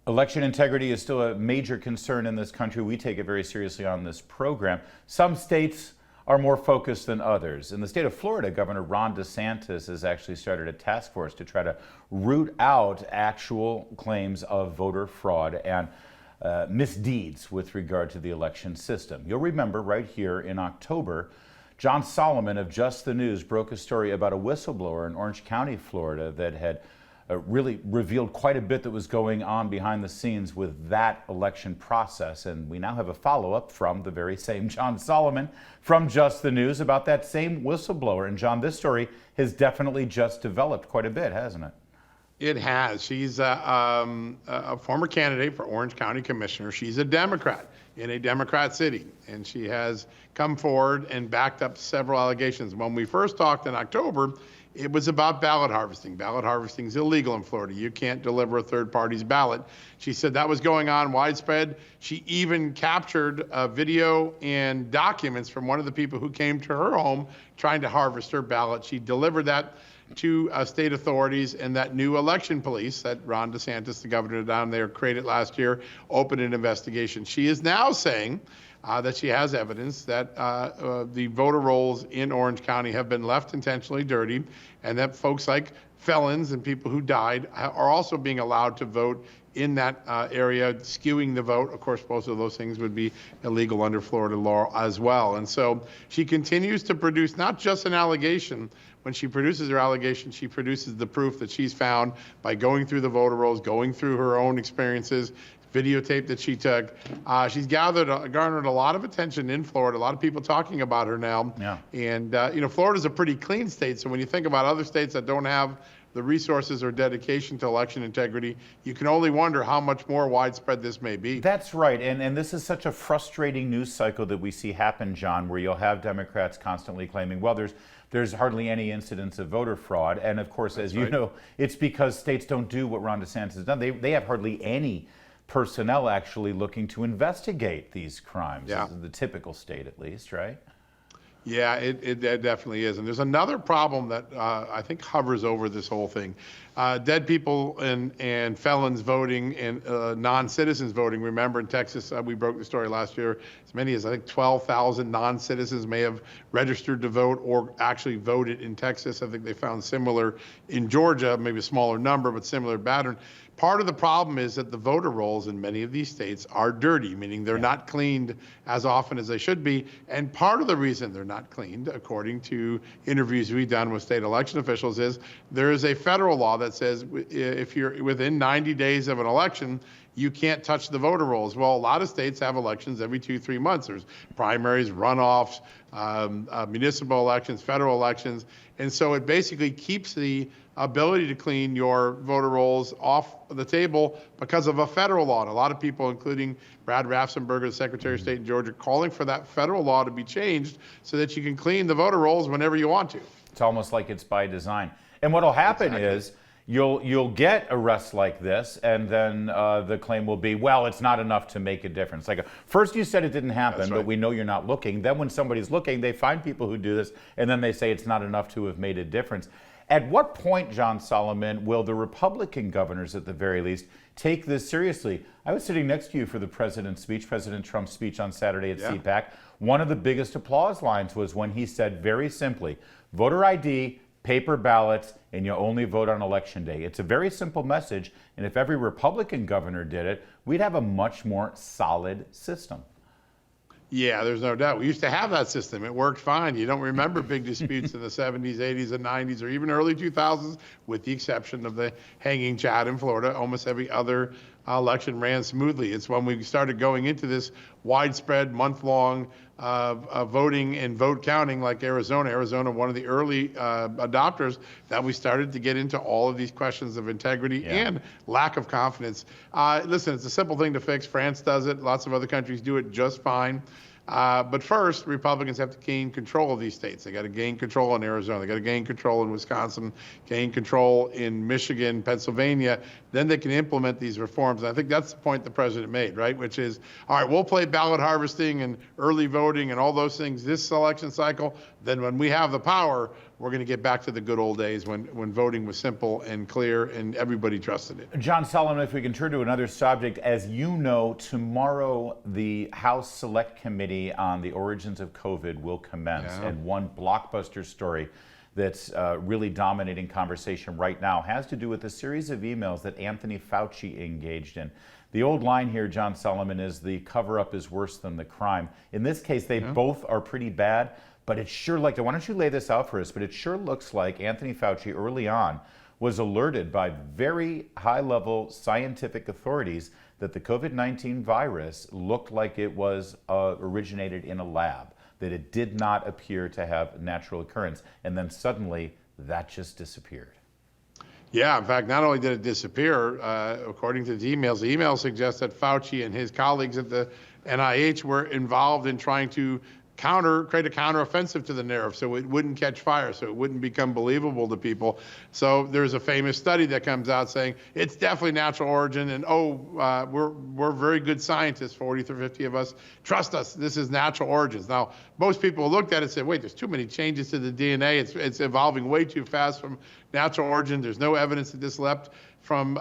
Election integrity is still a major concern in this country. We take it very seriously on this program. Some states are more focused than others. In the state of Florida, Governor Ron DeSantis has actually started a task force to try to root out actual claims of voter fraud and misdeeds with regard to the election system. You'll remember right here in October, John Solomon of Just the News broke a story about a whistleblower in Orange County, Florida that had really revealed quite a bit that was going on behind the scenes with that election process. And we now have a follow-up from the very same John Solomon from Just the News about that same whistleblower. And John, this story has definitely just developed quite a bit, hasn't it? It has. She's a former candidate for Orange County Commissioner. She's a Democrat in a Democrat city, and she has come forward and backed up several allegations. When we first talked in October, it was about ballot harvesting. Ballot harvesting is illegal in Florida. You can't deliver a third party's ballot. She said that was going on widespread. She even captured video and documents from one of the people who came to her home trying to harvest her ballot. She delivered that to state authorities, and that new election police that Ron DeSantis, the governor down there, created last year, opened an investigation. She is now saying that she has evidence that the voter rolls in Orange County have been left intentionally dirty, and that folks like felons and people who died are also being allowed to vote in that area, skewing the vote. Of course, both of those things would be illegal under Florida law as well. And so she continues to produce not just an allegation. When she produces her allegation, she produces the proof that she's found by going through the voter rolls, going through her own experiences, videotape that she took. She's garnered a lot of attention in Florida, a lot of people talking about her now. Yeah. And, Florida's a pretty clean state. So when you think about other states that don't have the resources or dedication to election integrity, you can only wonder how much more widespread this may be. That's right. And this is such a frustrating news cycle that we see happen, John, where you'll have Democrats constantly claiming, well, there's hardly any incidents of voter fraud. And of course, as you know, it's because states don't do what Ron DeSantis has done. They have hardly any personnel actually looking to investigate these crimes. Yeah. The typical state, at least, right? Yeah, it definitely is. And there's another problem that I think hovers over this whole thing. Dead people and felons voting and non-citizens voting. Remember in Texas, we broke the story last year, as many as I think 12,000 non-citizens may have registered to vote or actually voted in Texas. I think they found similar in Georgia, maybe a smaller number, but similar pattern. Part of the problem is that the voter rolls in many of these states are dirty, meaning they're not cleaned as often as they should be. And part of the reason they're not cleaned, according to interviews we've done with state election officials, is there is a federal law that says if you're within 90 days of an election, you can't touch the voter rolls. Well, a lot of states have elections every 2-3 months. There's primaries, runoffs, municipal elections, federal elections. And so it basically keeps the ability to clean your voter rolls off the table because of a federal law. And a lot of people, including Brad Raffensperger, the Secretary of State in Georgia, calling for that federal law to be changed so that you can clean the voter rolls whenever you want to. It's almost like it's by design. And what'll happen is you'll get arrests like this, and then the claim will be, well, it's not enough to make a difference. Like first you said it didn't happen, but we know you're not looking. Then when somebody's looking, they find people who do this, and then they say it's not enough to have made a difference. At what point, John Solomon, will the Republican governors, at the very least, take this seriously? I was sitting next to you for the President Trump's speech on Saturday at CPAC. One of the biggest applause lines was when he said very simply, voter ID, paper ballots, and you only vote on election day. It's a very simple message, and if every Republican governor did it, we'd have a much more solid system. Yeah, there's no doubt. We used to have that system. It worked fine. You don't remember big disputes in the 70s, 80s, and 90s, or even early 2000s, with the exception of the hanging Chad in Florida. Almost every other election ran smoothly. It's when we started going into this widespread month-long voting and vote counting like Arizona, one of the early adopters, that we started to get into all of these questions of integrity and lack of confidence. Listen, it's a simple thing to fix. France does it. Lots of other countries do it just fine. But first, Republicans have to gain control of these states. They got to gain control in Arizona. They got to gain control in Wisconsin, gain control in Michigan, Pennsylvania. Then they can implement these reforms. And I think that's the point the president made, right? Which is, all right, we'll play ballot harvesting and early voting and all those things this election cycle. Then when we have the power, we're going to get back to the good old days when voting was simple and clear and everybody trusted it. John Salem, if we can turn to another subject, as you know, tomorrow the House Select Committee on the Origins of COVID will commence, and one blockbuster story that's really dominating conversation right now has to do with a series of emails that Anthony Fauci engaged in. The old line here, John Solomon, is the cover-up is worse than the crime. In this case, they both are pretty bad, but it's sure like, why don't you lay this out for us, but it sure looks like Anthony Fauci early on was alerted by very high-level scientific authorities that the COVID-19 virus looked like it was originated in a lab, that it did not appear to have natural occurrence, and then suddenly that just disappeared. Yeah, in fact, not only did it disappear, according to the emails suggest that Fauci and his colleagues at the NIH were involved in trying to create a counteroffensive to the narrative so it wouldn't catch fire, so it wouldn't become believable to people. So there's a famous study that comes out saying it's definitely natural origin, and we're very good scientists, 40 to 50 of us, trust us, this is natural origins. Now, most people looked at it and said, wait, there's too many changes to the DNA, it's evolving way too fast from natural origin, there's no evidence that this leapt from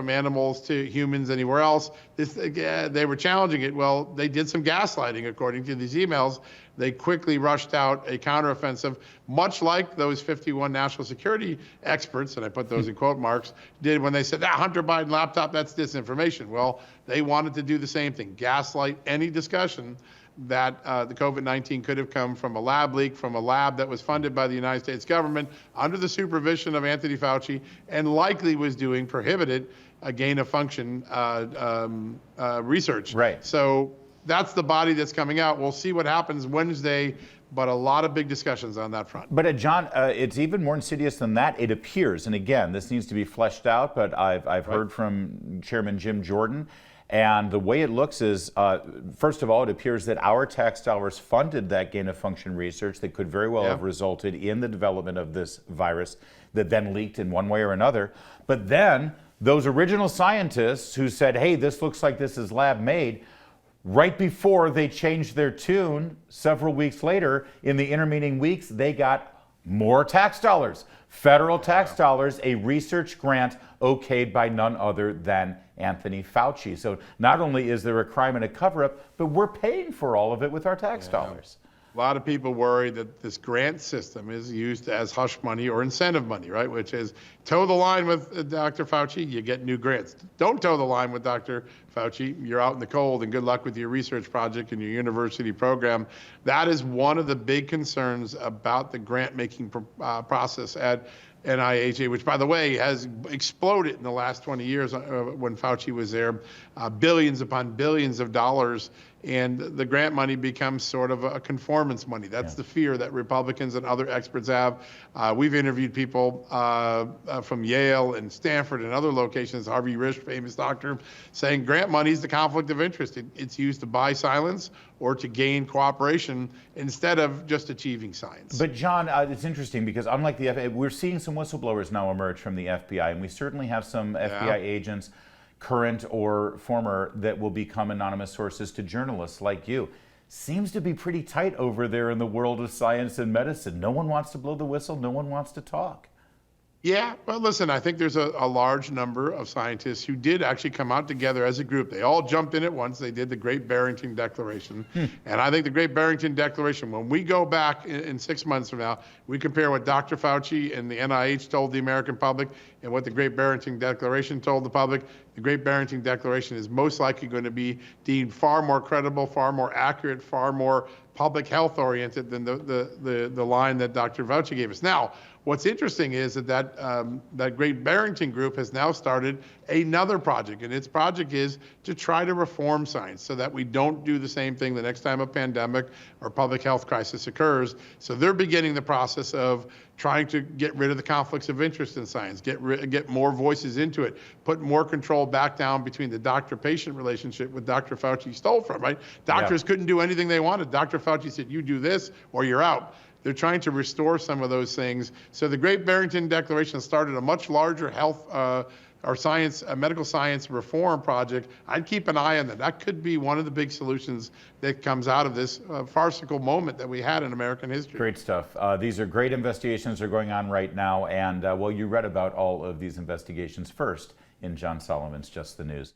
animals to humans anywhere else. They were challenging it. Well, they did some gaslighting, according to these emails. They quickly rushed out a counteroffensive, much like those 51 national security experts, and I put those in quote marks, did when they said, Hunter Biden laptop, that's disinformation. Well, they wanted to do the same thing, gaslight any discussion that the COVID-19 could have come from a lab leak, from a lab that was funded by the United States government under the supervision of Anthony Fauci, and likely was doing prohibited gain-of-function research. Right. So that's the body that's coming out. We'll see what happens Wednesday, but a lot of big discussions on that front. But John, it's even more insidious than that, it appears. And again, this needs to be fleshed out, but I've heard from Chairman Jim Jordan. And the way it looks is, first of all, it appears that our tax dollars funded that gain-of-function research that could very well have resulted in the development of this virus that then leaked in one way or another. But then those original scientists who said, hey, this looks like this is lab-made, right before they changed their tune, several weeks later, in the intervening weeks, they got more tax dollars, federal tax dollars, a research grant okayed by none other than Anthony Fauci. So not only is there a crime and a cover-up, but we're paying for all of it with our tax dollars. A lot of people worry that this grant system is used as hush money or incentive money, right? Which is toe the line with Dr. Fauci, you get new grants. Don't toe the line with Dr. Fauci, you're out in the cold, and good luck with your research project and your university program. That is one of the big concerns about the grant-making process at NIH, which, by the way, has exploded in the last 20 years when Fauci was there, billions upon billions of dollars, and the grant money becomes sort of a conformance money. That's the fear that Republicans and other experts have. We've interviewed people from Yale and Stanford and other locations, Harvey Risch, famous doctor, saying grant money is the conflict of interest. It's used to buy silence or to gain cooperation instead of just achieving science. But John, it's interesting because unlike the FBI, we're seeing some whistleblowers now emerge from the FBI, and we certainly have some FBI agents, current or former, that will become anonymous sources to journalists like you. Seems to be pretty tight over there in the world of science and medicine. No one wants to blow the whistle. No one wants to talk. Yeah, well, listen, I think there's a large number of scientists who did actually come out together as a group. They all jumped in at once. They did the Great Barrington Declaration. And I think the Great Barrington Declaration, when we go back in 6 months from now, we compare what Dr. Fauci and the NIH told the American public and what the Great Barrington Declaration told the public. The Great Barrington Declaration is most likely going to be deemed far more credible, far more accurate, far more public health oriented than the line that Dr. Fauci gave us. Now, what's interesting is that Great Barrington Group has now started another project, and its project is to try to reform science so that we don't do the same thing the next time a pandemic or public health crisis occurs. So they're beginning the process of trying to get rid of the conflicts of interest in science, get more voices into it, put more control back down between the doctor-patient relationship with Dr. Fauci stole from, right? Doctors couldn't do anything they wanted. Dr. Fauci said, you do this or you're out. They're trying to restore some of those things. So the Great Barrington Declaration started a much larger health our science, medical science reform project, I'd keep an eye on that. That could be one of the big solutions that comes out of this farcical moment that we had in American history. Great stuff. These are great investigations that are going on right now, and well, you read about all of these investigations first in John Solomon's Just the News.